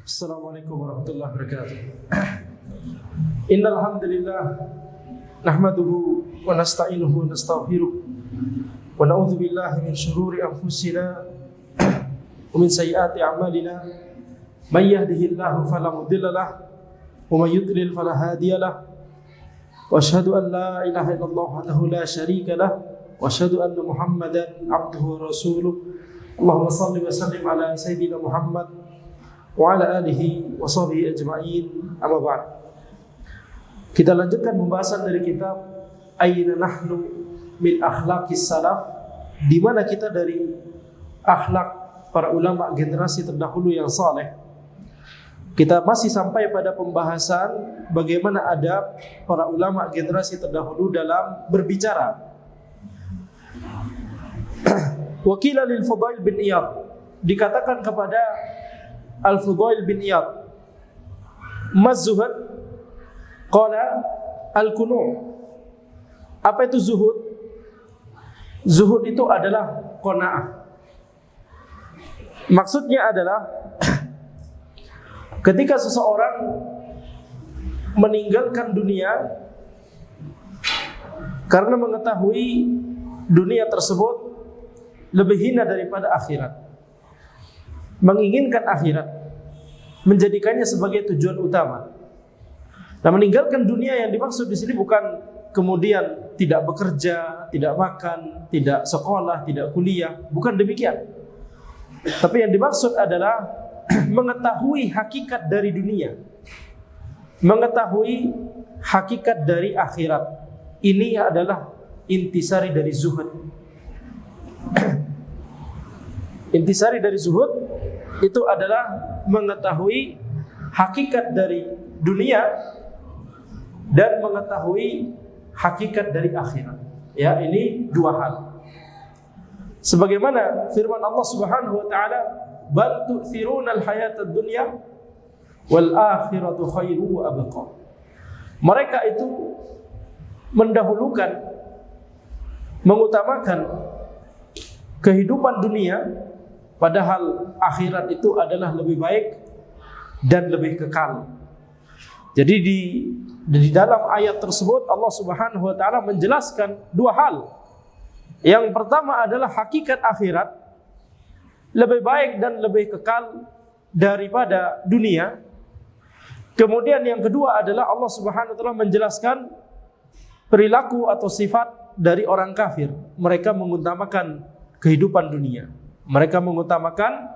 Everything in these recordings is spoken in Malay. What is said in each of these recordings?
Assalamualaikum warahmatullahi wabarakatuh. Innal hamdalillah nahmaduhu wa nasta'inuhu wa nastaghfiruh wa na'udzu billahi min shururi anfusina wa min sayyiati a'malina. May yahdihillahu fala mudilla lahu wa may yudlil fala hadiya lahu. Wa asyhadu an la ilaha illallah wahdahu la syarika lahu wa asyhadu anna Muhammadan abduhu wa rasuluh. Allahumma shalli wa sallim ala sayyidina Muhammad wa ala alihi wa sahbihi ajma'in. Amma ba'd. Kita lanjutkan pembahasan dari kitab Aina Nahnu min Akhlaqis Salaf, di mana kita dari akhlak para ulama generasi terdahulu yang saleh. Kita masih sampai pada pembahasan bagaimana adab para ulama generasi terdahulu dalam berbicara. Wakila lil Fudail bin Iyad, dikatakan kepada Al-Fudail bin Iyad, "Maz-zuhud?" Qala al-qunu'. Apa itu zuhud? Zuhud itu adalah qanaah. Maksudnya adalah ketika seseorang meninggalkan dunia karena mengetahui dunia tersebut lebih hina daripada akhirat, menginginkan akhirat, menjadikannya sebagai tujuan utama. Nah, meninggalkan dunia yang dimaksud di sini bukan kemudian tidak bekerja, tidak makan, tidak sekolah, tidak kuliah, bukan demikian. Tapi yang dimaksud adalah mengetahui hakikat dari dunia, mengetahui hakikat dari akhirat. Ini adalah intisari dari zuhud. Intisari dari zuhud itu adalah mengetahui hakikat dari dunia dan mengetahui hakikat dari akhirat. Ya, ini dua hal. Sebagaimana firman Allah Subhanahu wa taala, "Bal tu'thiruna al-hayata ad-dunya wal akhiratu khairu wa abqa." Mereka itu mendahulukan, mengutamakan kehidupan dunia, padahal akhirat itu adalah lebih baik dan lebih kekal. Jadi di dalam ayat tersebut Allah Subhanahu wa taala menjelaskan dua hal. Yang pertama adalah hakikat akhirat lebih baik dan lebih kekal daripada dunia. Kemudian yang kedua adalah Allah Subhanahu wa taala menjelaskan perilaku atau sifat dari orang kafir. Mereka mengutamakan kehidupan dunia. Mereka mengutamakan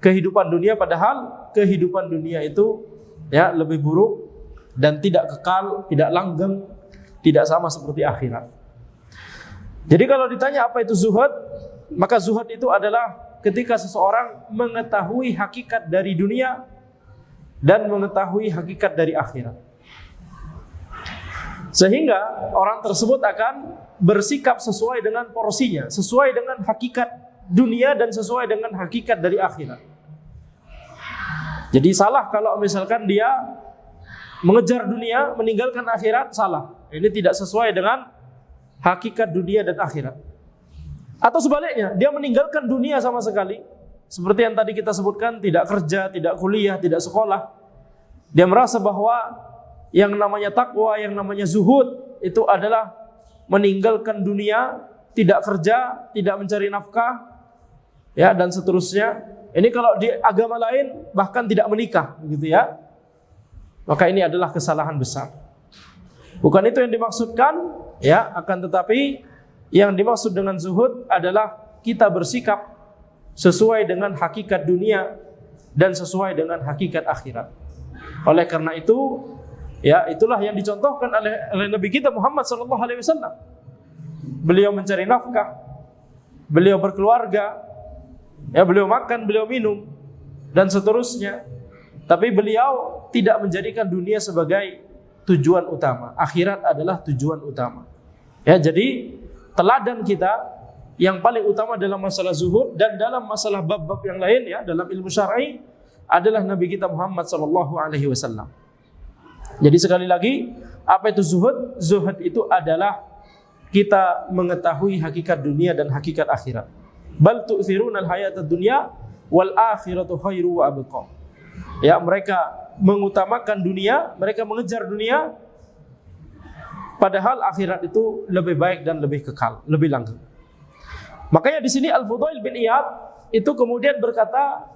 kehidupan dunia, padahal kehidupan dunia itu ya lebih buruk dan tidak kekal, tidak langgeng, tidak sama seperti akhirat. Jadi kalau ditanya apa itu zuhud, maka zuhud itu adalah ketika seseorang mengetahui hakikat dari dunia dan mengetahui hakikat dari akhirat, sehingga orang tersebut akan bersikap sesuai dengan porsinya, sesuai dengan hakikat dunia dan sesuai dengan hakikat dari akhirat. Jadi salah kalau misalkan dia mengejar dunia, meninggalkan akhirat, salah. Ini tidak sesuai dengan hakikat dunia dan akhirat. Atau sebaliknya, dia meninggalkan dunia sama sekali, seperti yang tadi kita sebutkan, tidak kerja, tidak kuliah, tidak sekolah. Dia merasa bahwa yang namanya takwa, yang namanya zuhud itu adalah meninggalkan dunia, tidak kerja, tidak mencari nafkah, ya, dan seterusnya. Ini kalau di agama lain bahkan tidak menikah, begitu ya. Maka ini adalah kesalahan besar. Bukan itu yang dimaksudkan, ya, akan tetapi yang dimaksud dengan zuhud adalah kita bersikap sesuai dengan hakikat dunia dan sesuai dengan hakikat akhirat. Oleh karena itu, ya, itulah yang dicontohkan oleh Nabi kita Muhammad SAW. Beliau mencari nafkah, beliau berkeluarga, ya, beliau makan, beliau minum, dan seterusnya. Tapi beliau tidak menjadikan dunia sebagai tujuan utama. Akhirat adalah tujuan utama. Ya, jadi teladan kita yang paling utama dalam masalah zuhud dan dalam masalah bab-bab yang lain, ya, dalam ilmu syar'i adalah Nabi kita Muhammad SAW. Jadi sekali lagi, apa itu zuhud? Zuhud itu adalah kita mengetahui hakikat dunia dan hakikat akhirat. Bal tu'thiruna al-hayata ad-dunya wal akhiratu khairu wa abqa. Ya, mereka mengutamakan dunia, mereka mengejar dunia, padahal akhirat itu lebih baik dan lebih kekal, lebih langgeng. Makanya di sini Al-Fudail bin Iyad itu kemudian berkata,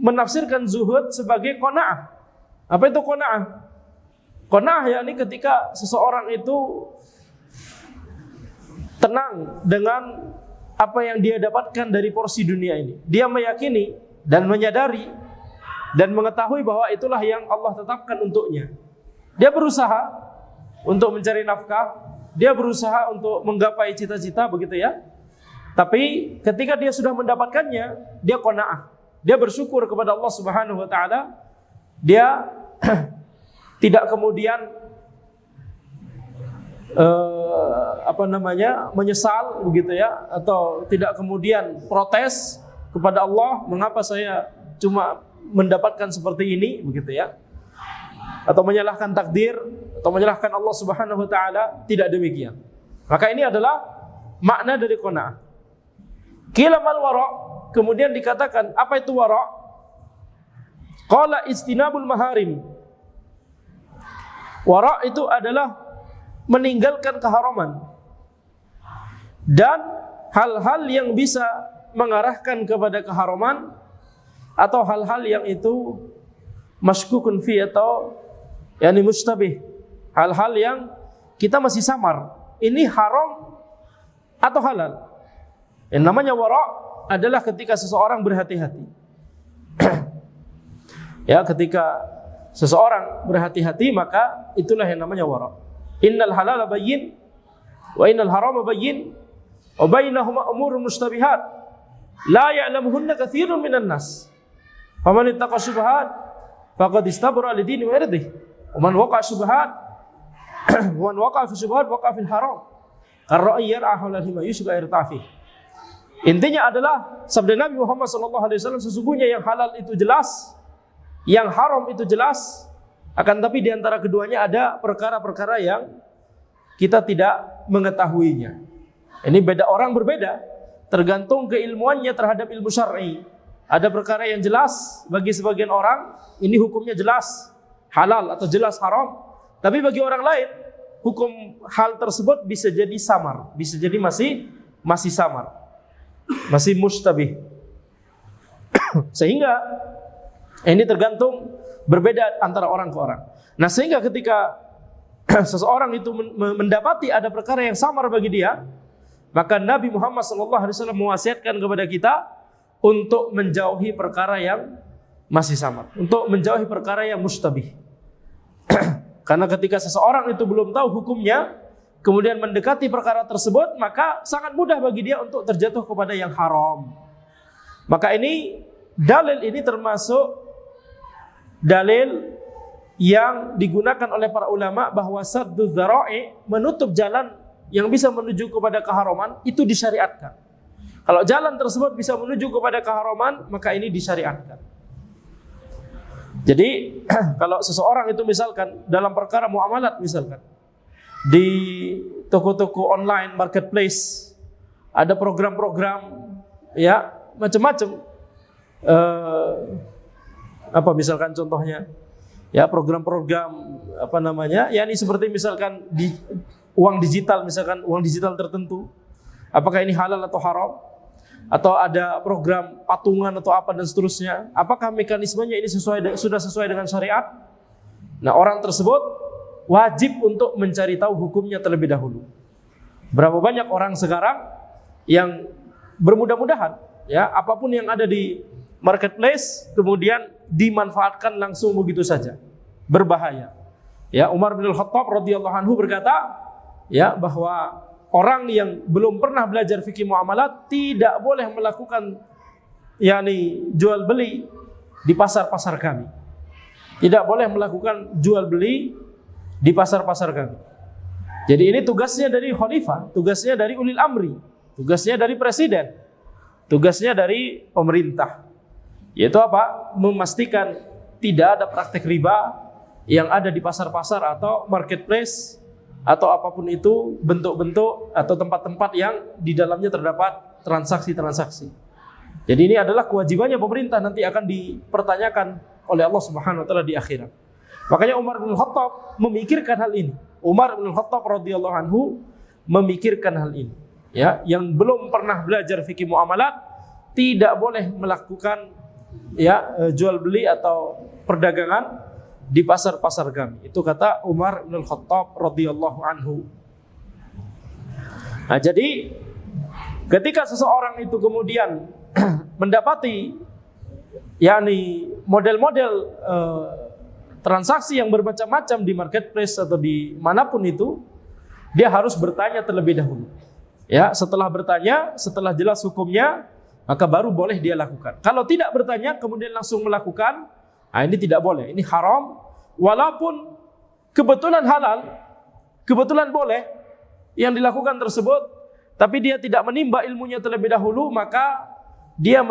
menafsirkan zuhud sebagai qanaah. Apa itu qanaah? Qanaah yakni ketika seseorang itu tenang dengan apa yang dia dapatkan dari porsi dunia ini. Dia meyakini dan menyadari dan mengetahui bahwa itulah yang Allah tetapkan untuknya. Dia berusaha untuk mencari nafkah, dia berusaha untuk menggapai cita-cita, begitu ya. Tapi ketika dia sudah mendapatkannya, dia qanaah. Dia bersyukur kepada Allah Subhanahu wa taala. Dia tidak kemudian menyesal, begitu ya, atau tidak kemudian protes kepada Allah, mengapa saya cuma mendapatkan seperti ini, begitu ya, atau menyalahkan takdir atau menyalahkan Allah Subhanahu wa taala. Tidak demikian. Maka ini adalah makna dari qanaah. Qila mal wara', kemudian dikatakan apa itu wara'? Qala istinabul maharim. Wara' itu adalah meninggalkan keharaman dan hal-hal yang bisa mengarahkan kepada keharaman, atau hal-hal yang itu masykukun fi, atau yakni mustabih, hal-hal yang kita masih samar, ini haram atau halal. Yang namanya wara' adalah ketika seseorang berhati-hati. Ya, ketika seseorang berhati-hati, maka itulah yang namanya wara'. Innal halala bayyin wa innal harama bayyin wa bainahuma umurun mustabihat la ya'lamuhunna katsirun minan nas. Faman ittaqa syubhat faqad istabra li dinihi wa irdihi. Wa man waqa'a syubhat wa man waqa'a fi syubhat waqa'a fil haram. Ar-ra'i yar'a hawla al-hima yushqa irtafi. Intinya adalah sabda Nabi Muhammad SAW, sesungguhnya yang halal itu jelas, yang haram itu jelas, akan tapi di antara keduanya ada perkara-perkara yang kita tidak mengetahuinya. Ini beda orang berbeda, tergantung keilmuannya terhadap ilmu syar'i. Ada perkara yang jelas bagi sebagian orang, ini hukumnya jelas halal atau jelas haram. Tapi bagi orang lain, hukum hal tersebut bisa jadi samar, bisa jadi masih samar, masih mustabih. Sehingga ini tergantung, berbeda antara orang ke orang. Nah, sehingga ketika seseorang itu mendapati ada perkara yang samar bagi dia, maka Nabi Muhammad SAW mewasiatkan kepada kita untuk menjauhi perkara yang masih samar, untuk menjauhi perkara yang mustabih. Karena ketika seseorang itu belum tahu hukumnya, kemudian mendekati perkara tersebut, maka sangat mudah bagi dia untuk terjatuh kepada yang haram. Maka ini, dalil ini termasuk dalil yang digunakan oleh para ulama bahwa saddu dzara'i, menutup jalan yang bisa menuju kepada keharaman, itu disyariatkan. Kalau jalan tersebut bisa menuju kepada keharaman, maka ini disyariatkan. Jadi kalau seseorang itu misalkan dalam perkara muamalat, misalkan di toko-toko online, marketplace, ada program-program ya macam-macam, apa misalkan contohnya ya program-program apa namanya, ya ini seperti misalkan di uang digital, misalkan uang digital tertentu, apakah ini halal atau haram, atau ada program patungan atau apa dan seterusnya, apakah mekanismenya ini sudah sesuai dengan syariat? Nah, orang tersebut wajib untuk mencari tahu hukumnya terlebih dahulu. Berapa banyak orang sekarang yang bermudah-mudahan ya apapun yang ada di marketplace kemudian dimanfaatkan langsung begitu saja, berbahaya. Ya, Umar bin Khattab radhiyallahu anhu berkata ya bahwa orang yang belum pernah belajar fikih muamalat tidak boleh melakukan yakni jual beli di pasar-pasar kami. Tidak boleh melakukan jual beli di pasar-pasar kami. Jadi ini tugasnya dari khalifah, tugasnya dari ulil amri, tugasnya dari presiden, tugasnya dari pemerintah. Yaitu apa? Memastikan tidak ada praktek riba yang ada di pasar-pasar atau marketplace atau apapun itu bentuk-bentuk atau tempat-tempat yang di dalamnya terdapat transaksi-transaksi. Jadi ini adalah kewajibannya pemerintah, nanti akan dipertanyakan oleh Allah Subhanahu wa taala di akhirat. Makanya Umar bin Khattab memikirkan hal ini. Umar bin Khattab radhiyallahu anhu memikirkan hal ini. Ya, yang belum pernah belajar fikih muamalat tidak boleh melakukan jual beli atau perdagangan di pasar-pasar kami. Itu kata Umar bin Khattab radhiyallahu anhu. Nah, jadi ketika seseorang itu kemudian mendapati model-model transaksi yang bermacam-macam di marketplace atau di manapun itu, dia harus bertanya terlebih dahulu. Ya, setelah bertanya, setelah jelas hukumnya, maka baru boleh dia lakukan. Kalau tidak bertanya kemudian langsung melakukan, ini tidak boleh. Ini haram, walaupun kebetulan halal, kebetulan boleh yang dilakukan tersebut, tapi dia tidak menimba ilmunya terlebih dahulu, maka dia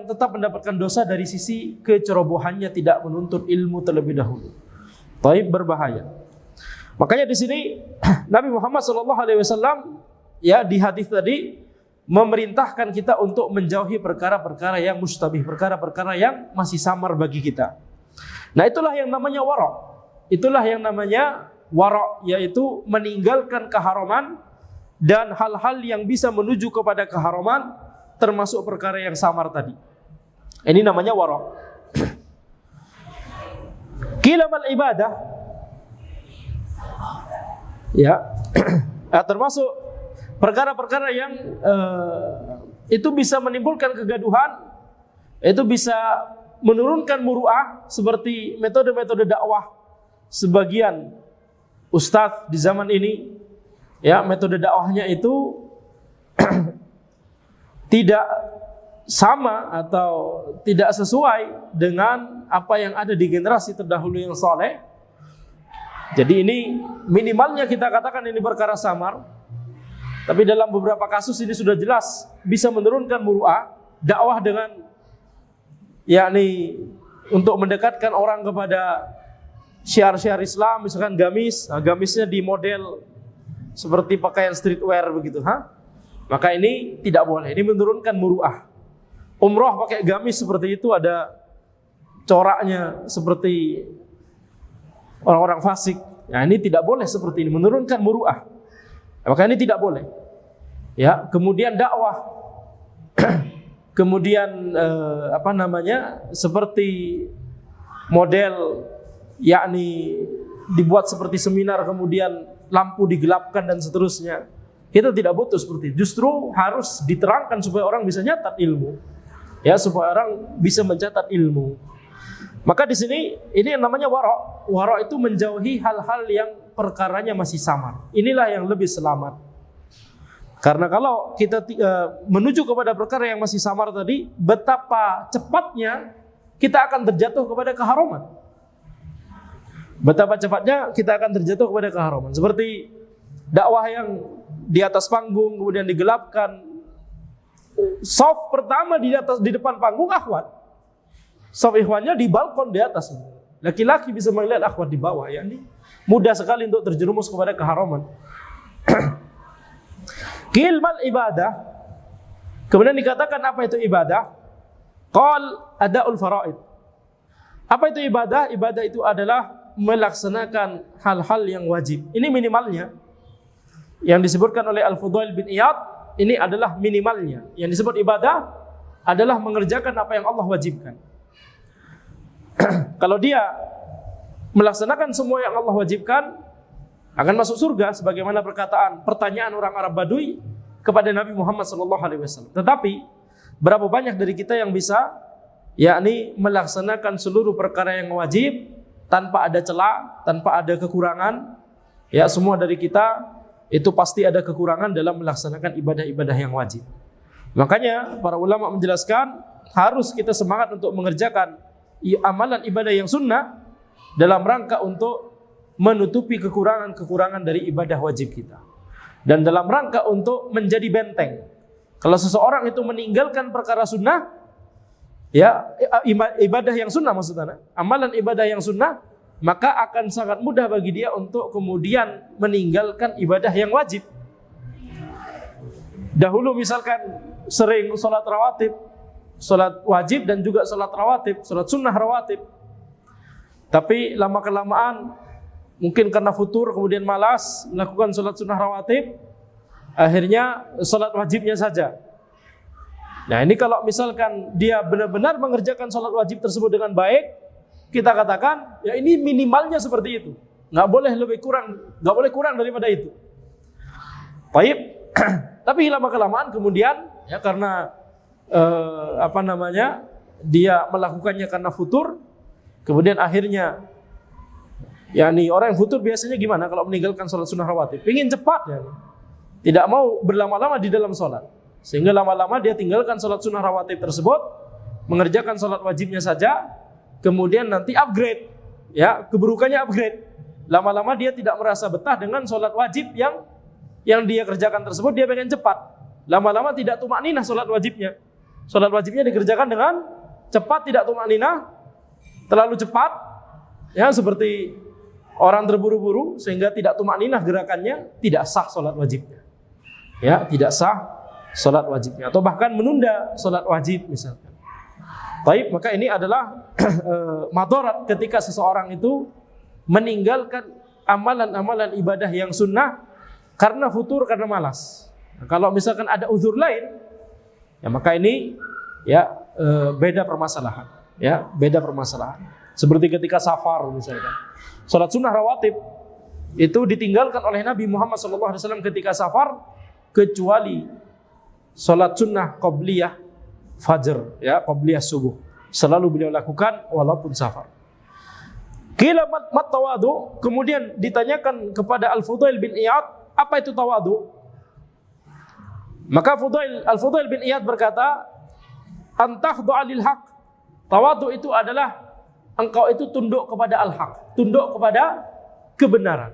tetap mendapatkan dosa dari sisi kecerobohannya, tidak menuntut ilmu terlebih dahulu. Taib, berbahaya. Makanya di sini Nabi Muhammad SAW di hadis tadi memerintahkan kita untuk menjauhi perkara-perkara yang mustabih, perkara-perkara yang masih samar bagi kita. Nah, itulah yang namanya wara'. Itulah yang namanya wara', yaitu meninggalkan keharaman dan hal-hal yang bisa menuju kepada keharaman, termasuk perkara yang samar tadi. Ini namanya wara'. Kilamal ibadah, termasuk perkara-perkara yang itu bisa menimbulkan kegaduhan, itu bisa menurunkan muru'ah, seperti metode-metode dakwah sebagian ustadz di zaman ini. Metode dakwahnya itu tidak sama atau tidak sesuai dengan apa yang ada di generasi terdahulu yang soleh. Jadi ini minimalnya kita katakan ini perkara samar, tapi dalam beberapa kasus ini sudah jelas bisa menurunkan muru'ah. Dakwah dengan untuk mendekatkan orang kepada syiar-syiar Islam, misalkan gamis, gamisnya di model seperti pakaian streetwear begitu, maka ini tidak boleh. Ini menurunkan muru'ah. Umroh pakai gamis seperti itu, ada coraknya seperti orang-orang fasik. Ini tidak boleh seperti ini, menurunkan muru'ah. Maka ini tidak boleh. Kemudian dakwah, kemudian seperti model, dibuat seperti seminar, kemudian lampu digelapkan dan seterusnya. Kita tidak butuh seperti itu. Justru harus diterangkan supaya orang bisa nyatat ilmu. Supaya orang bisa mencatat ilmu. Maka di sini ini yang namanya wara'. Wara' itu menjauhi hal-hal yang perkaranya masih samar. Inilah yang lebih selamat. Karena kalau kita menuju kepada perkara yang masih samar tadi, betapa cepatnya kita akan terjatuh kepada keharaman. Betapa cepatnya kita akan terjatuh kepada keharaman. Seperti dakwah yang di atas panggung kemudian digelapkan. Shaf pertama di depan panggung akhwat. Shaf ikhwannya di balkon di atas. Laki-laki bisa melihat akhwat di bawah. Ini mudah sekali untuk terjerumus kepada keharaman. Kilmal ibadah. Kemudian dikatakan apa itu ibadah? Qal adaul faraid. Apa itu ibadah? Ibadah itu adalah melaksanakan hal-hal yang wajib. Ini minimalnya. Yang disebutkan oleh Al-Fudail bin Iyad, ini adalah minimalnya. Yang disebut ibadah adalah mengerjakan apa yang Allah wajibkan. Kalau dia melaksanakan semua yang Allah wajibkan, akan masuk surga, sebagaimana pertanyaan orang Arab Badui kepada Nabi Muhammad SAW. Tetapi berapa banyak dari kita yang bisa melaksanakan seluruh perkara yang wajib tanpa ada celah, tanpa ada kekurangan? Semua dari kita itu pasti ada kekurangan dalam melaksanakan ibadah-ibadah yang wajib. Makanya para ulama menjelaskan harus kita semangat untuk mengerjakan amalan ibadah yang sunnah dalam rangka untuk menutupi kekurangan-kekurangan dari ibadah wajib kita, dan dalam rangka untuk menjadi benteng. Kalau seseorang itu meninggalkan perkara sunnah, ibadah yang sunnah maksudnya, amalan ibadah yang sunnah, maka akan sangat mudah bagi dia untuk kemudian meninggalkan ibadah yang wajib. Dahulu misalkan sering sholat rawatib, sholat wajib dan juga sholat rawatib, sholat sunnah rawatib, Tapi lama-kelamaan mungkin karena futur kemudian malas melakukan sholat sunnah rawatib, akhirnya sholat wajibnya saja. Nah ini kalau misalkan dia benar-benar mengerjakan sholat wajib tersebut dengan baik, kita katakan ya ini minimalnya seperti itu, nggak boleh lebih kurang, nggak boleh kurang daripada itu. Baik. Tapi lama-kelamaan kemudian ya karena dia melakukannya karena futur, kemudian akhirnya yakni orang yang futur biasanya gimana kalau meninggalkan sholat sunnah rawatib? Ingin cepat ya. Tidak mau berlama-lama di dalam sholat. Sehingga lama-lama dia tinggalkan sholat sunnah rawatib tersebut, mengerjakan sholat wajibnya saja, kemudian nanti upgrade. Ya, keburukannya upgrade. Lama-lama dia tidak merasa betah dengan sholat wajib yang dia kerjakan tersebut, dia pengen cepat. Lama-lama tidak tumakninah sholat wajibnya. Sholat wajibnya dikerjakan dengan cepat, tidak tumakninah, terlalu cepat. Ya, seperti orang terburu-buru sehingga tidak tumakninah gerakannya, tidak sah sholat wajibnya. Ya, tidak sah sholat wajibnya atau bahkan menunda sholat wajib misalkan. Baik, maka ini adalah madarat ketika seseorang itu meninggalkan amalan-amalan ibadah yang sunnah karena futur, karena malas. Nah, kalau misalkan ada uzur lain, ya maka ini ya beda permasalahan. Ya, beda permasalahan. Seperti ketika safar misalkan. Salat sunnah rawatib itu ditinggalkan oleh Nabi Muhammad SAW ketika safar, kecuali salat sunnah qabliyah fajr, ya qabliyah subuh. Selalu beliau lakukan walaupun safar. Qila mat tawadu, kemudian ditanyakan kepada Al-Fudail bin Iyad, apa itu tawadu? Maka Al-Fudail bin Iyad berkata, antakhdu'a lil haq. Tawadu itu adalah engkau itu tunduk kepada al-haq, tunduk kepada kebenaran.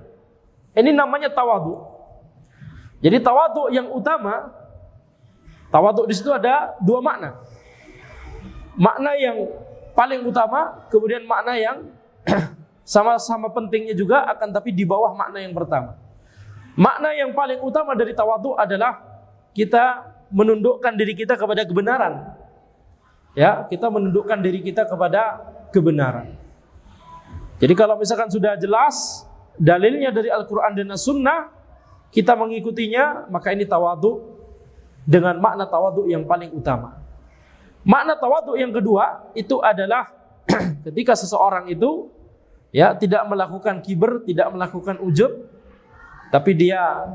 Ini namanya tawadu. Jadi tawadu yang utama, tawadu di situ ada dua makna. Makna yang paling utama, kemudian makna yang sama-sama pentingnya juga, akan tapi di bawah makna yang pertama. Makna yang paling utama dari tawadu adalah kita menundukkan diri kita kepada kebenaran. Ya, kita menundukkan diri kita kepada kebenaran. Jadi kalau misalkan sudah jelas dalilnya dari Al-Quran dan As-Sunnah, kita mengikutinya, maka ini tawadu dengan makna tawadu yang paling utama. Makna tawadu yang kedua itu adalah ketika seseorang itu ya tidak melakukan kibr, tidak melakukan ujub, tapi dia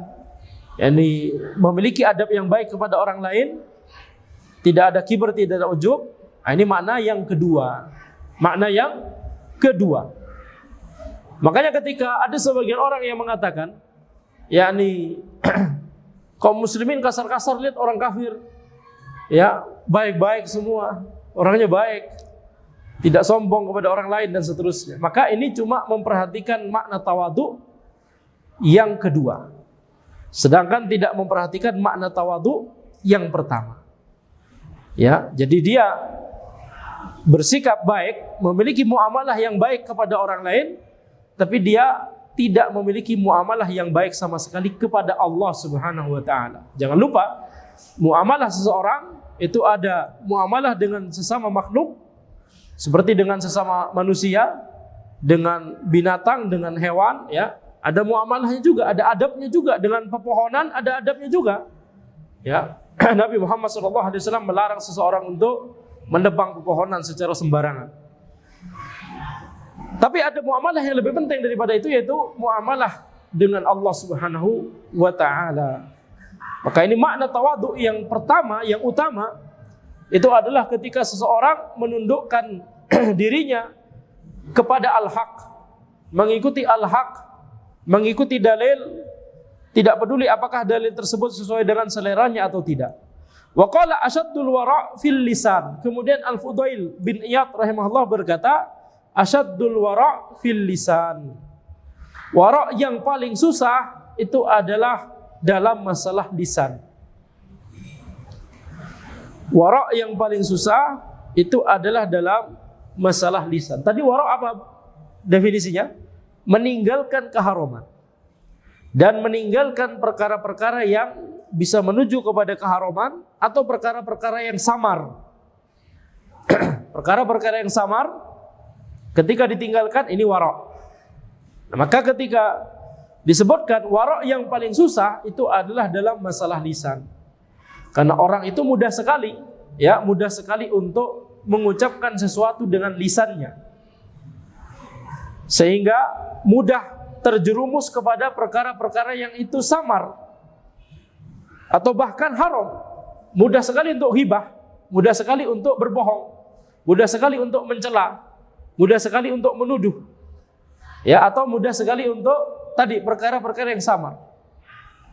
memiliki adab yang baik kepada orang lain, tidak ada kibr, tidak ada ujub. Nah, ini makna yang kedua. Makna yang kedua. Makanya ketika ada sebagian orang yang mengatakan, yakni kaum muslimin kasar-kasar, lihat orang kafir, ya baik-baik semua, orangnya baik, tidak sombong kepada orang lain dan seterusnya. Maka ini cuma memperhatikan makna tawadu yang kedua, sedangkan tidak memperhatikan makna tawadu yang pertama. Ya, jadi dia bersikap baik, memiliki muamalah yang baik kepada orang lain, tapi dia tidak memiliki muamalah yang baik sama sekali kepada Allah Subhanahu wa taala. Jangan lupa, muamalah seseorang itu ada muamalah dengan sesama makhluk, seperti dengan sesama manusia, dengan binatang, dengan hewan, ya. Ada muamalahnya juga, ada adabnya juga. Dengan pepohonan ada adabnya juga. Ya, Nabi Muhammad SAW melarang seseorang untuk menebang pepohonan secara sembarangan. Tapi ada muamalah yang lebih penting daripada itu, yaitu muamalah dengan Allah Subhanahu wa taala. Maka ini makna tawadu yang pertama, yang utama, itu adalah ketika seseorang menundukkan dirinya kepada al-haq, mengikuti al-haq, mengikuti dalil, tidak peduli apakah dalil tersebut sesuai dengan seleranya atau tidak. Wa qala asyaddul wara' fil lisan. Kemudian Al-Fudail bin Iyad rahimahullah berkata, asyaddul wara' fil lisan. Wara' yang paling susah itu adalah dalam masalah lisan. Wara' yang paling susah itu adalah dalam masalah lisan. Tadi wara' apa definisinya? Meninggalkan keharaman dan meninggalkan perkara-perkara yang bisa menuju kepada keharaman atau perkara-perkara yang samar. Perkara-perkara yang samar Ketika ditinggalkan ini wara'. Nah, maka ketika disebutkan wara' yang paling susah itu adalah dalam masalah lisan. Karena orang itu mudah sekali untuk mengucapkan sesuatu dengan lisannya. Sehingga mudah terjerumus kepada perkara-perkara yang itu samar atau bahkan haram. Mudah sekali untuk ghibah, mudah sekali untuk berbohong, mudah sekali untuk mencela, mudah sekali untuk menuduh. Ya, atau mudah sekali untuk tadi perkara-perkara yang samar.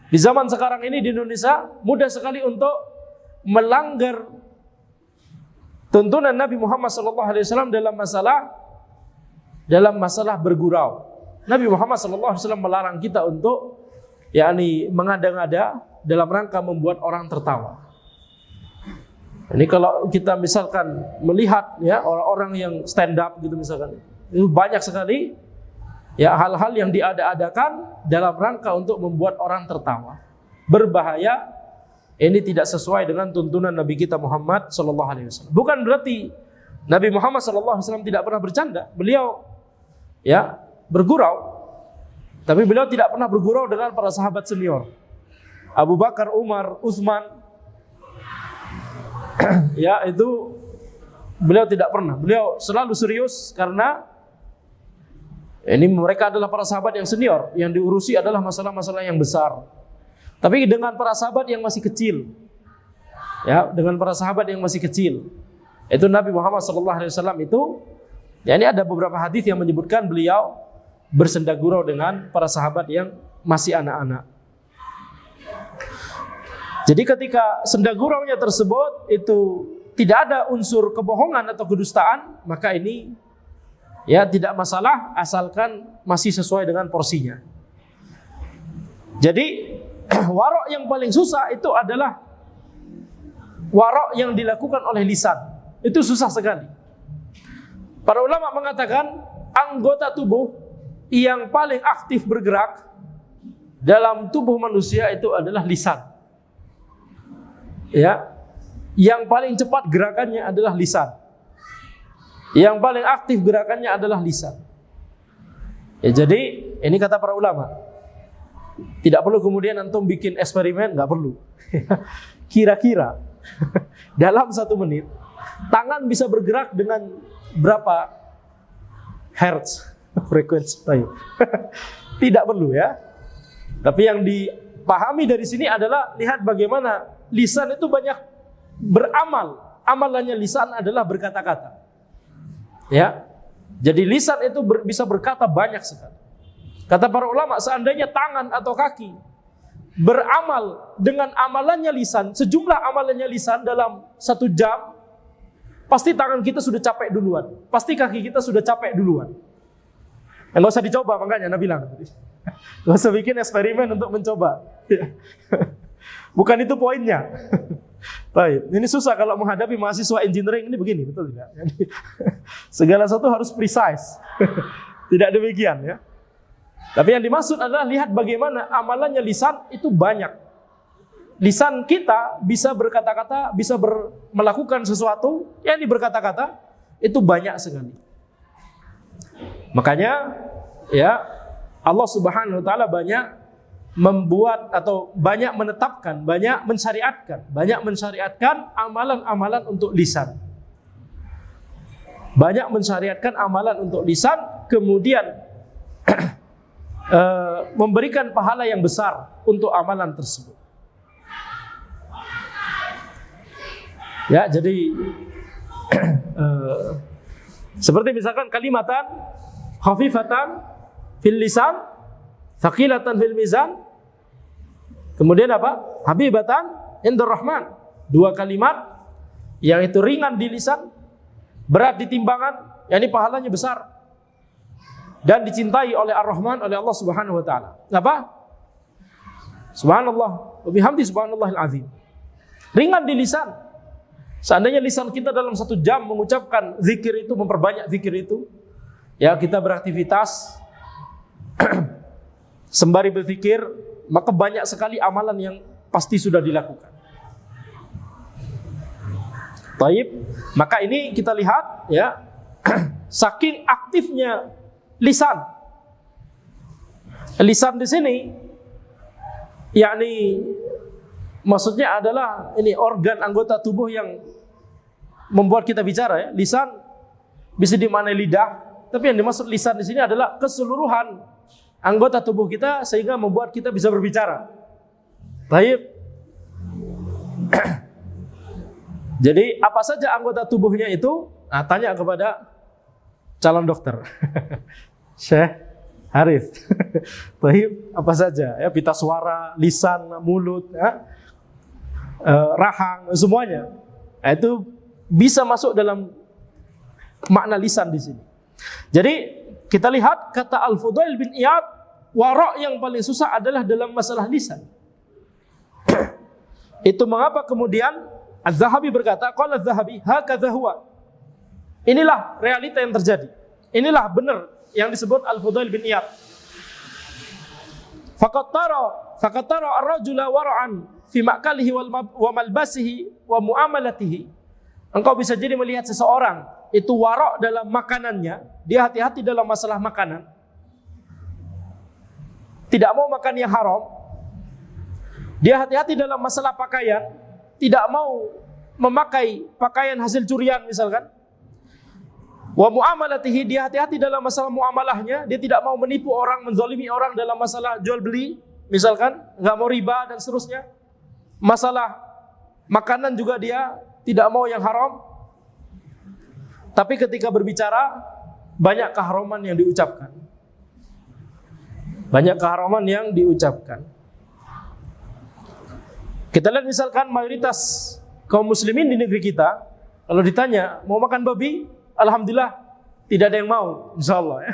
Di zaman sekarang ini di Indonesia mudah sekali untuk melanggar tuntunan Nabi Muhammad SAW dalam masalah bergurau. Nabi Muhammad SAW melarang kita untuk mengada-ngada dalam rangka membuat orang tertawa. Ini kalau kita misalkan melihat ya orang-orang yang stand up gitu misalkan, itu banyak sekali ya hal-hal yang diada-adakan dalam rangka untuk membuat orang tertawa. Berbahaya. Ini tidak sesuai dengan tuntunan Nabi kita Muhammad SAW. Bukan berarti Nabi Muhammad SAW tidak pernah bercanda. Beliau ya bergurau, tapi beliau tidak pernah bergurau dengan para sahabat senior, Abu Bakar, Umar, Utsman. Ya, itu beliau tidak pernah. Beliau selalu serius karena ini mereka adalah para sahabat yang senior, yang diurusi adalah masalah-masalah yang besar. Tapi dengan para sahabat yang masih kecil, ya, dengan para sahabat yang masih kecil, itu Nabi Muhammad SAW itu. Ya, ini ada beberapa hadis yang menyebutkan beliau bersenda gurau dengan para sahabat yang masih anak-anak. Jadi ketika senda guraunya tersebut itu tidak ada unsur kebohongan atau kedustaan, maka ini ya tidak masalah asalkan masih sesuai dengan porsinya. Jadi wara' yang paling susah itu adalah wara' yang dilakukan oleh lisan. Itu susah sekali. Para ulama mengatakan anggota tubuh yang paling aktif bergerak dalam tubuh manusia itu adalah lisan. Ya, yang paling cepat gerakannya adalah lisan. Yang paling aktif gerakannya adalah lisan. Ya, jadi ini kata para ulama. Tidak perlu kemudian antum bikin eksperimen, nggak perlu. Kira-kira dalam 1 menit tangan bisa bergerak dengan berapa hertz frekuensi? Tidak perlu ya. Tapi yang dipahami dari sini adalah lihat bagaimana lisan itu banyak beramal. Amalannya lisan adalah berkata-kata. Ya. Jadi lisan itu bisa berkata banyak sekali. Kata para ulama, seandainya tangan atau kaki beramal dengan amalannya lisan, sejumlah amalannya lisan dalam 1 jam, pasti tangan kita sudah capek duluan, pasti kaki kita sudah capek duluan. Nggak usah dicoba, makanya Nabi bilang, nggak usah bikin eksperimen untuk mencoba. Bukan itu poinnya. Baik, ini susah kalau menghadapi mahasiswa engineering ini begini, betul tidak? Segala sesuatu harus precise. Tidak demikian ya. Tapi yang dimaksud adalah lihat bagaimana amalannya lisan itu banyak. Lisan kita bisa berkata-kata, bisa melakukan sesuatu yang berkata-kata itu banyak sekali. Makanya ya Allah Subhanahu wa taala banyak membuat atau banyak menetapkan, banyak mensyariatkan amalan-amalan untuk lisan. Banyak mensyariatkan amalan untuk lisan, kemudian memberikan pahala yang besar untuk amalan tersebut. Ya, jadi seperti misalkan kalimatan khafifatan fil lisan, thaqilatan fil mizan. Kemudian apa? Habibatan indur rahman. 2 kalimat yang itu ringan di lisan, berat di timbangan, yakni pahalanya besar. Dan dicintai oleh Ar-Rahman, oleh Allah Subhanahu wa taala. Apa? Subhanallah wa bihamdi subhanallahil azim. Ringan di lisan. Seandainya lisan kita dalam 1 jam mengucapkan zikir itu, memperbanyak zikir itu, ya kita beraktivitas sembari berzikir, maka banyak sekali amalan yang pasti sudah dilakukan. Baik, maka ini kita lihat ya saking aktifnya lisan. Lisan di sini yakni maksudnya adalah ini organ anggota tubuh yang membuat kita bicara ya. Lisan bisa dimaknai lidah, tapi yang dimaksud lisan di sini adalah keseluruhan anggota tubuh kita sehingga membuat kita bisa berbicara. Baik. Jadi apa saja anggota tubuhnya itu? Nah, tanya kepada calon dokter. Syekh Harith. Baik, apa saja? Ya, pita suara, lisan, mulut, ya, rahang, semuanya. Nah, itu bisa masuk dalam makna lisan di sini. Jadi kita lihat kata Al-Fudail bin Iyad, wara' yang paling susah adalah dalam masalah lisan. Itu mengapa kemudian Az-Zahabi berkata, qala Az-Zahabi hakadha huwa. Inilah realita yang terjadi. Inilah benar yang disebut Al-Fudail bin Iyad. Faqad tara ar-rajula wara'an fi ma'kalihi wa malbasihi wa muamalatihi. Engkau bisa jadi melihat seseorang itu wara' dalam makanannya, dia hati-hati dalam masalah makanan. Tidak mau makan yang haram. Dia hati-hati dalam masalah pakaian, tidak mau memakai pakaian hasil curian misalkan. Wa muamalatihi, dia hati-hati dalam masalah muamalahnya, dia tidak mau menipu orang, menzalimi orang dalam masalah jual beli misalkan, enggak mau riba dan seterusnya. Masalah makanan juga dia tidak mau yang haram. Tapi ketika berbicara banyak keharaman yang diucapkan. Banyak keharaman yang diucapkan. Kita lihat misalkan mayoritas kaum muslimin di negeri kita, kalau ditanya mau makan babi, alhamdulillah tidak ada yang mau, insyaallah ya.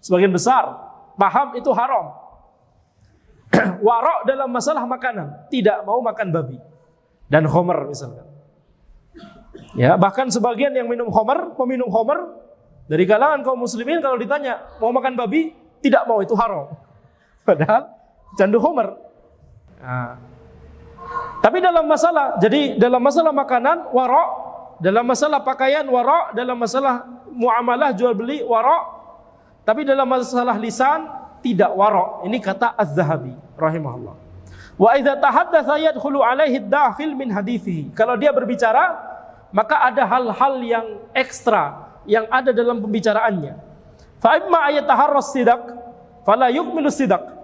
Sebagian besar paham itu haram. Wara' dalam masalah makanan, tidak mau makan babi dan khamr misalkan. Ya, bahkan sebagian yang minum khamr, peminum khamr dari kalangan kaum muslimin kalau ditanya mau makan babi, tidak mau, itu haram. Padahal candu khamr. Nah, tapi dalam masalah, jadi dalam masalah makanan wara', dalam masalah pakaian wara', dalam masalah muamalah jual beli wara', tapi dalam masalah lisan tidak wara'. Ini kata Az-Zahabi rahimahullah. Wa idza tahaddatsa yadkhulu alaihi ad-dakhil min hadithihi. Kalau dia berbicara, maka ada hal-hal yang ekstra yang ada dalam pembicaraannya. Fa imma ayataharras sidq fala yukmilu sidq.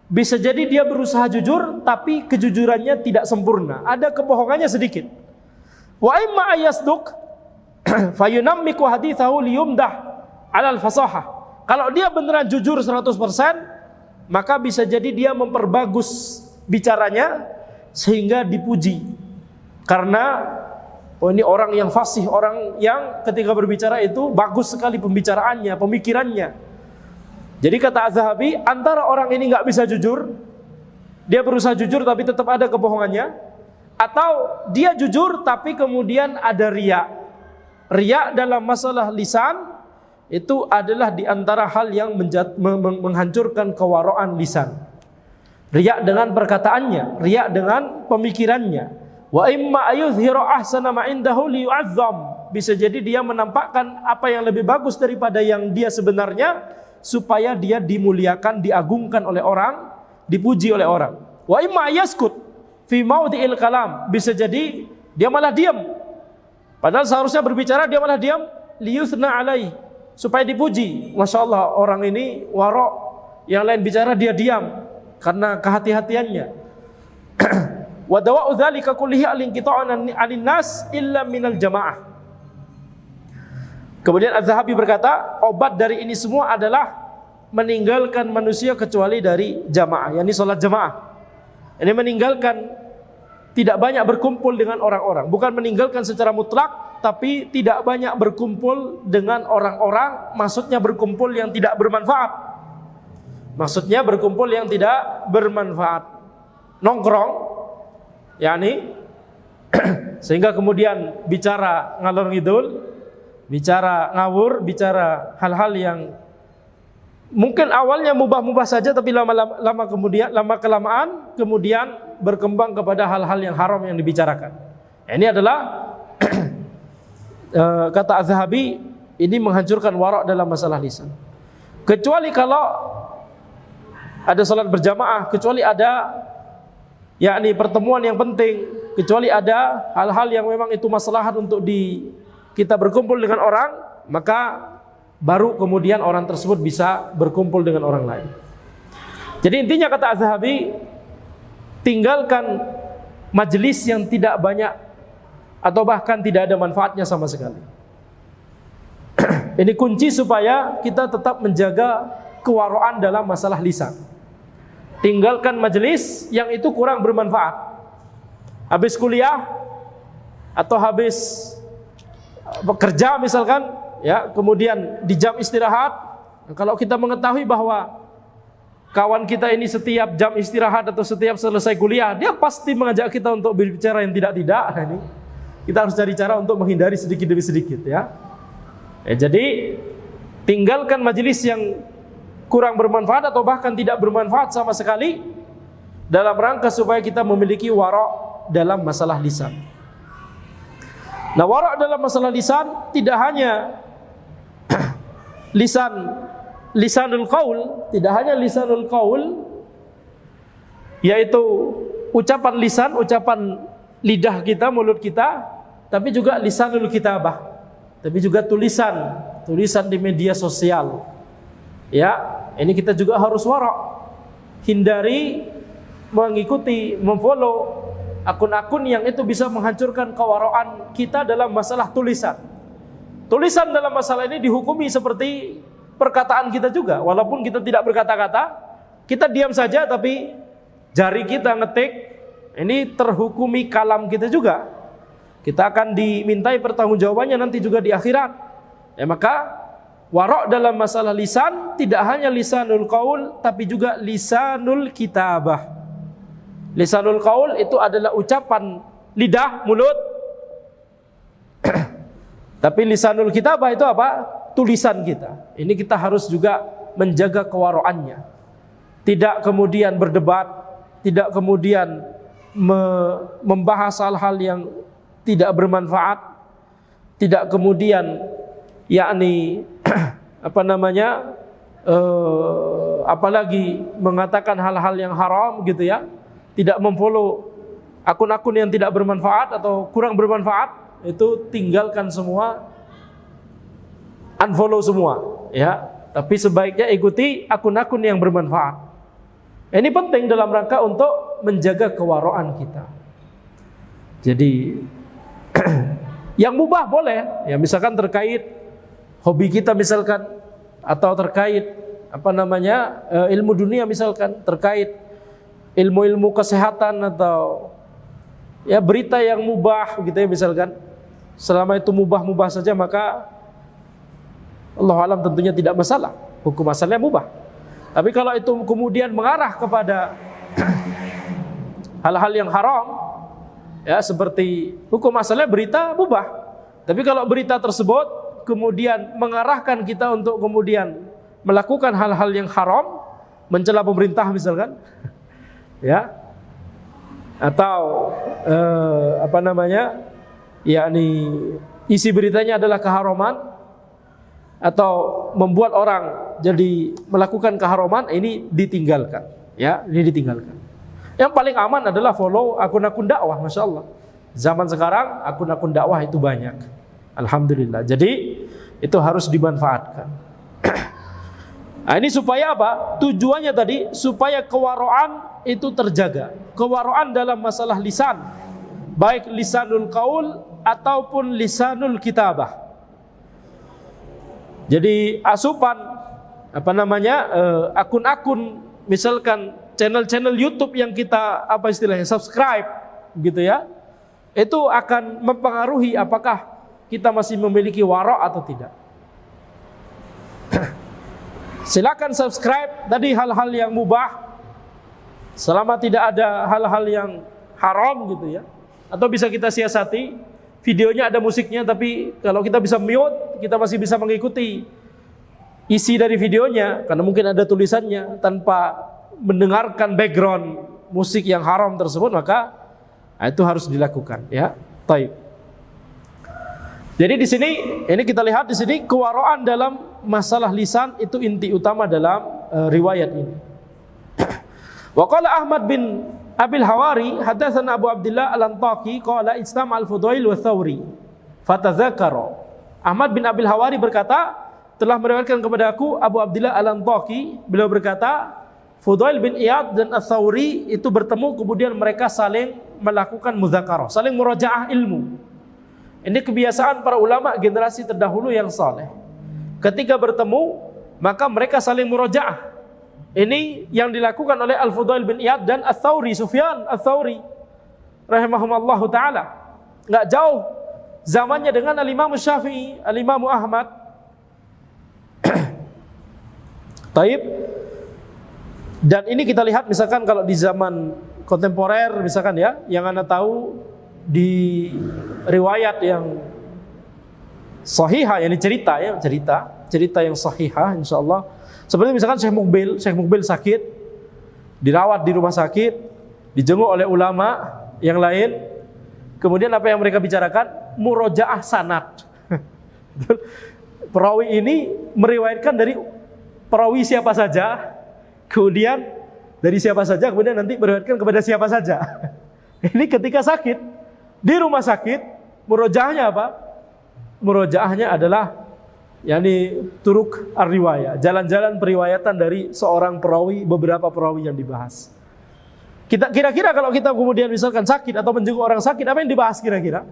Bisa jadi dia berusaha jujur tapi kejujurannya tidak sempurna, ada kebohongannya sedikit. Wa imma ayasduq fayunammiku hadithahu liyumdah 'ala al-fasahah. Kalau dia beneran jujur 100%, maka bisa jadi dia memperbagus bicaranya sehingga dipuji. Karena oh ini orang yang fasih, orang yang ketika berbicara itu bagus sekali pembicaraannya, pemikirannya. Jadi kata Az-Zahabi, antara orang ini nggak bisa jujur, dia berusaha jujur tapi tetap ada kebohongannya, atau dia jujur tapi kemudian ada riya. Riya dalam masalah lisan itu adalah di antara hal yang menghancurkan kewaraan lisan. Riya dengan perkataannya, riya dengan pemikirannya. Wa imma ayuzhira ahsana ma indahu liyu'azzam. Bisa jadi dia menampakkan apa yang lebih bagus daripada yang dia sebenarnya, supaya dia dimuliakan, diagungkan oleh orang, dipuji oleh orang. Wa imma yaskut fi maudhi'il kalam. Bisa jadi dia malah diam. Padahal seharusnya berbicara, dia malah diam. Liyuthna alai, supaya dipuji. Masya Allah, orang ini wara', yang lain bicara dia diam karena kehati-hatiannya. Wa dawa'u dzalika kullihi al-inqita'an 'anil nas illa minal jamaah. Kemudian Az-Zahabi berkata, obat dari ini semua adalah meninggalkan manusia kecuali dari jamaah, yakni sholat jamaah. Ini meninggalkan, tidak banyak berkumpul dengan orang-orang. Bukan meninggalkan secara mutlak, tapi tidak banyak berkumpul dengan orang-orang. Maksudnya berkumpul yang tidak bermanfaat. Maksudnya berkumpul yang tidak bermanfaat. Nongkrong, yakni sehingga kemudian bicara ngalor ngidul, bicara ngawur, bicara hal-hal yang mungkin awalnya mubah-mubah saja, tapi lama kelamaan kemudian berkembang kepada hal-hal yang haram yang dibicarakan. Ini adalah kata Az-Zahabi, ini menghancurkan wara' dalam masalah lisan. Kecuali kalau ada salat berjamaah, kecuali ada yakni pertemuan yang penting, kecuali ada hal-hal yang memang itu maslahat untuk kita berkumpul dengan orang, maka baru kemudian orang tersebut bisa berkumpul dengan orang lain. Jadi intinya kata Az-Zahabi, tinggalkan majelis yang tidak banyak atau bahkan tidak ada manfaatnya sama sekali. Ini kunci supaya kita tetap menjaga kewaraan dalam masalah lisan. Tinggalkan majelis yang itu kurang bermanfaat. Habis kuliah atau habis bekerja misalkan, ya, kemudian di jam istirahat, kalau kita mengetahui bahwa kawan kita ini setiap jam istirahat atau setiap selesai kuliah, dia pasti mengajak kita untuk berbicara yang tidak-tidak. Nah, ini kita harus cari cara untuk menghindari sedikit demi sedikit, ya. Jadi tinggalkan majelis yang kurang bermanfaat atau bahkan tidak bermanfaat sama sekali, dalam rangka supaya kita memiliki wara' dalam masalah lisan. Nah, wara' dalam masalah lisan tidak hanya lisanul qaul, tidak hanya lisanul qaul, yaitu ucapan lisan, ucapan lidah kita, mulut kita, tapi juga lisanul kitabah, tapi juga tulisan di media sosial. Ya, ini kita juga harus wara', hindari mengikuti, memfollow akun-akun yang itu bisa menghancurkan kewaraan kita dalam masalah tulisan. Tulisan dalam masalah ini dihukumi seperti perkataan kita juga, walaupun kita tidak berkata-kata, kita diam saja, tapi jari kita ngetik, ini terhukumi kalam kita juga. Kita akan dimintai pertanggungjawabannya nanti juga di akhirat. Ya, maka wara' dalam masalah lisan tidak hanya lisanul qaul, tapi juga lisanul kitabah. Lisanul qaul itu adalah ucapan lidah, mulut. Tapi lisanul kitabah itu apa? Tulisan kita. Ini kita harus juga menjaga kewara'annya. Tidak kemudian berdebat, tidak kemudian membahas hal-hal yang tidak bermanfaat, tidak kemudian yakni apalagi mengatakan hal-hal yang haram gitu ya. Tidak memfollow akun-akun yang tidak bermanfaat atau kurang bermanfaat, itu tinggalkan semua, unfollow semua, ya. Tapi sebaiknya ikuti akun-akun yang bermanfaat. Ini penting dalam rangka untuk menjaga kewaraan kita. Jadi yang mubah boleh, ya, misalkan terkait hobi kita misalkan, atau terkait ilmu dunia misalkan, terkait ilmu-ilmu kesehatan, atau ya berita yang mubah gitu ya misalkan. Selama itu mubah-mubah saja, maka Allah alam tentunya tidak masalah, hukum asalnya mubah. Tapi kalau itu kemudian mengarah kepada hal-hal yang haram, ya, seperti hukum asalnya berita mubah, tapi kalau berita tersebut kemudian mengarahkan kita untuk kemudian melakukan hal-hal yang haram, mencela pemerintah misalkan, ya, atau yakni isi beritanya adalah keharaman, atau membuat orang jadi melakukan keharaman, ini ditinggalkan, ya, ini ditinggalkan. Yang paling aman adalah follow akun-akun dakwah, masya Allah. Zaman sekarang akun-akun dakwah itu banyak, alhamdulillah. Jadi itu harus dimanfaatkan. Nah, ini supaya apa? Tujuannya tadi supaya kewaraan itu terjaga. Kewaraan dalam masalah lisan, baik lisanul qaul ataupun lisanul kitabah. Jadi asupan akun-akun, misalkan channel-channel YouTube yang kita subscribe gitu ya, itu akan mempengaruhi apakah kita masih memiliki wara' atau tidak. Silakan subscribe tadi hal-hal yang mubah, selama tidak ada hal-hal yang haram gitu ya, atau bisa kita siasati. Videonya ada musiknya, tapi kalau kita bisa mute, kita masih bisa mengikuti isi dari videonya, karena mungkin ada tulisannya, tanpa mendengarkan background musik yang haram tersebut, maka itu harus dilakukan, ya. Baik. Jadi di sini ini kita lihat di sini kewaraan dalam masalah lisan itu inti utama dalam riwayat ini. Wa qala Ahmad bin Abil Hawari hadatsana Abu Abdullah Al-Antaqi qala Islam Al-Fudail wa Thawri fatadzakara. Ahmad bin Abil Hawari berkata, telah meriwayatkan kepada aku Abu Abdullah Al-Antaqi, beliau berkata Fudail bin Iyad dan Ats-Tsauri itu bertemu, kemudian mereka saling melakukan mudzakarah, saling murajaah ilmu. Ini kebiasaan para ulama generasi terdahulu yang saleh. Ketika bertemu, maka mereka saling murajaah. Ini yang dilakukan oleh Al-Fudail bin Iyad dan Ats-Tsauri, Sufyan Ats-Tsauri rahimahumallahu taala. Enggak jauh zamannya dengan Al-Imam Syafi'i, Al-Imam Ahmad. Taib. Dan ini kita lihat misalkan kalau di zaman kontemporer misalkan ya, yang Anda tahu di riwayat yang sahihah, yang cerita yang sahihah insyaallah. Seperti misalkan Syekh Mukbil sakit, dirawat di rumah sakit, dijenguk oleh ulama yang lain. Kemudian apa yang mereka bicarakan? Murojaah sanad. Perawi ini meriwayatkan dari perawi siapa saja, kemudian dari siapa saja, kemudian nanti meriwayatkan kepada siapa saja. Ini ketika sakit di rumah sakit, murojaahnya apa? Murojaahnya adalah yakni turuk ar-riwayah, jalan-jalan periwayatan dari seorang perawi, beberapa perawi yang dibahas. Kita kira-kira kalau kita kemudian misalkan sakit atau menjenguk orang sakit, apa yang dibahas kira-kira?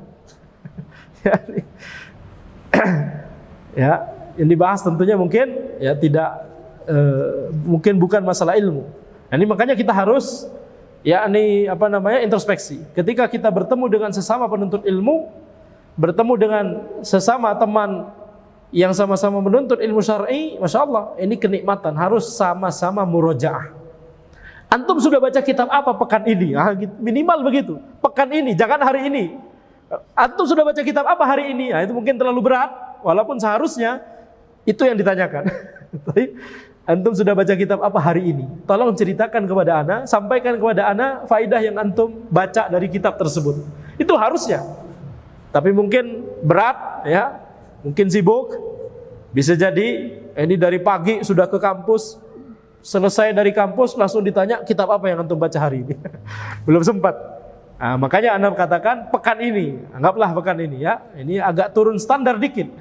Ya, yang dibahas tentunya mungkin ya tidak mungkin bukan masalah ilmu. Ini makanya kita harus introspeksi. Ketika kita bertemu dengan sesama penuntut ilmu, bertemu dengan sesama teman yang sama-sama menuntut ilmu syar'i, Masya Allah, ini kenikmatan, harus sama-sama murojaah. Antum sudah baca kitab apa pekan ini? Minimal begitu, pekan ini, jangan hari ini. Antum sudah baca kitab apa hari ini? Itu mungkin terlalu berat, walaupun seharusnya itu yang ditanyakan. Antum sudah baca kitab apa hari ini? Tolong ceritakan kepada ana, sampaikan kepada ana faidah yang antum baca dari kitab tersebut. Itu harusnya. Tapi mungkin berat ya, mungkin sibuk. Bisa jadi ini dari pagi sudah ke kampus, selesai dari kampus langsung ditanya kitab apa yang antum baca hari ini. Belum sempat. Nah, makanya ana katakan pekan ini, anggaplah pekan ini ya. Ini agak turun standar dikit.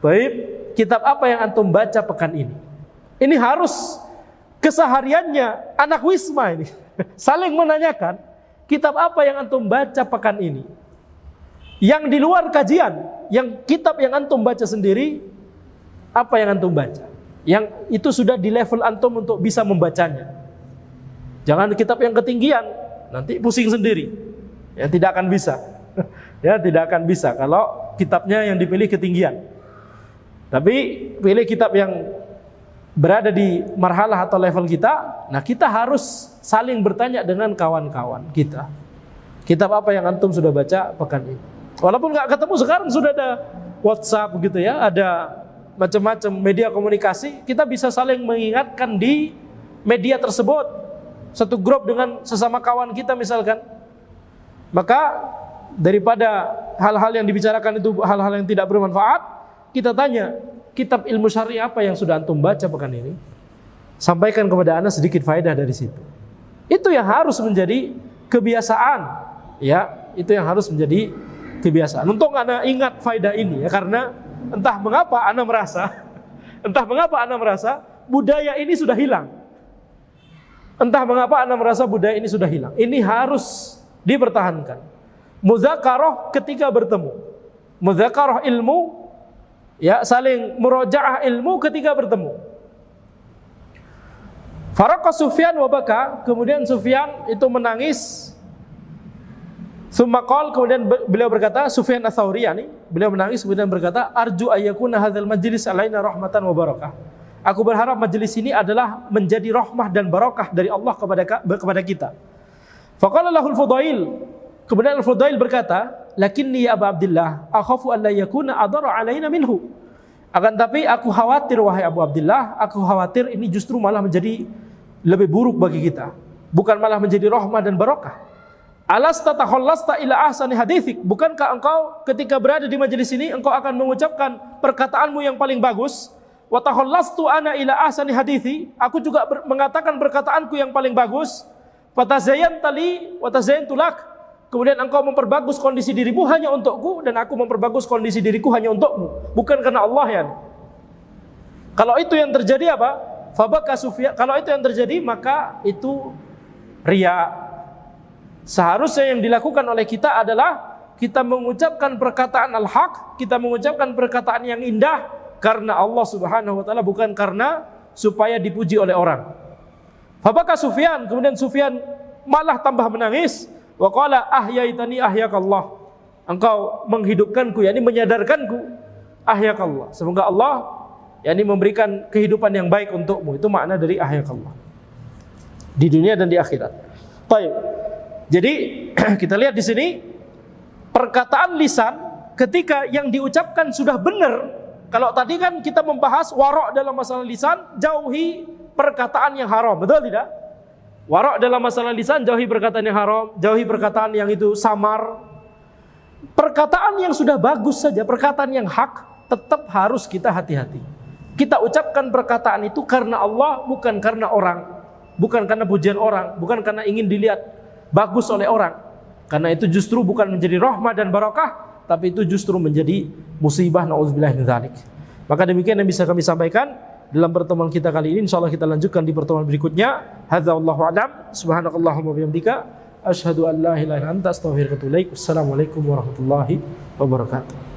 Baik, kitab apa yang antum baca pekan ini? Ini harus kesehariannya anak Wisma ini saling menanyakan kitab apa yang antum baca pekan ini. Yang di luar kajian, yang kitab yang antum baca sendiri, apa yang antum baca? Yang itu sudah di level antum untuk bisa membacanya. Jangan kitab yang ketinggian, nanti pusing sendiri. Ya tidak akan bisa. Ya tidak akan bisa kalau kitabnya yang dipilih ketinggian. Tapi pilih kitab yang berada di marhalah atau level kita. Nah kita harus saling bertanya dengan kawan-kawan kita. Kitab apa yang antum sudah baca pekan ini? Walaupun nggak ketemu, sekarang sudah ada WhatsApp gitu ya, ada macam-macam media komunikasi. Kita bisa saling mengingatkan di media tersebut, satu grup dengan sesama kawan kita misalkan. Maka daripada hal-hal yang dibicarakan itu hal-hal yang tidak bermanfaat, kita tanya, kitab ilmu syar'i apa yang sudah antum baca pekan ini? Sampaikan kepada ana sedikit faedah dari situ. Itu yang harus menjadi kebiasaan, ya. Itu yang harus menjadi kebiasaan. Untuk ana ingat faedah ini, ya, karena entah mengapa ana merasa budaya ini sudah hilang. Entah mengapa ana merasa budaya ini sudah hilang. Ini harus dipertahankan. Mudzakarah ketika bertemu, mudzakarah ilmu. Ya, saling murojaah ilmu ketika bertemu. Faraqa Sufyan wa baka, kemudian Sufyan itu menangis. Summa qala, kemudian beliau berkata, Sufyan Ats-Tsauri beliau menangis kemudian berkata, arju ayyakuna hadzal majlis alaina rahmatan wa barakah. Aku berharap majelis ini adalah menjadi rahmah dan barakah dari Allah kepada kita. Faqala lahul Fudail, kemudian Al-Fudail berkata, lakinni ya Abu Abdullah, akhafu an la yakuna adara alaina minhu. Akan tapi aku khawatir wahai Abu Abdullah, aku khawatir ini justru malah menjadi lebih buruk bagi kita, bukan malah menjadi rahmah dan barakah. Alasta takhallasta ila ahsani haditsik, bukankah engkau ketika berada di majelis ini engkau akan mengucapkan perkataanmu yang paling bagus? Wa takhallastu ana ila ahsani hadithi, aku juga mengatakan perkataanku yang paling bagus. Fatazayyanta li wa tazayyantu lak, kemudian engkau memperbagus kondisi dirimu hanya untukku dan aku memperbagus kondisi diriku hanya untukmu, bukan karena Allah ya. Kalau itu yang terjadi apa? Fabaka Sufyan, kalau itu yang terjadi maka itu riya. Seharusnya yang dilakukan oleh kita adalah kita mengucapkan perkataan al-haq, kita mengucapkan perkataan yang indah karena Allah Subhanahu wa taala, bukan karena supaya dipuji oleh orang. Fabaka Sufyan, kemudian Sufyan malah tambah menangis. Wa qala ahyaitani ahyakallah, engkau menghidupkanku, yakni menyadarkanku, ahyakallah, semoga Allah yakni memberikan kehidupan yang baik untukmu. Itu makna dari ahyakallah di dunia dan di akhirat. Baik. Jadi kita lihat di sini perkataan lisan ketika yang diucapkan sudah benar. Kalau tadi kan kita membahas warok dalam masalah lisan, jauhi perkataan yang haram, betul tidak? Warok dalam masalah lisan, jauhi perkataan yang haram, jauhi perkataan yang itu samar. Perkataan yang sudah bagus saja, perkataan yang hak, tetap harus kita hati-hati. Kita ucapkan perkataan itu karena Allah, bukan karena orang, bukan karena pujian orang, bukan karena ingin dilihat bagus oleh orang. Karena itu justru bukan menjadi rahmah dan barakah, tapi itu justru menjadi musibah, naudzubillah min dzalik. Maka demikian yang bisa kami sampaikan dalam pertemuan kita kali ini. Insyaallah kita lanjutkan di pertemuan berikutnya. Hadza wallahu a'lam. Subhanakallahumma wa bihamdika asyhadu an la ilaha illa anta astaghfiruka wa atubu ilaik. Wassalamualaikum warahmatullahi wabarakatuh.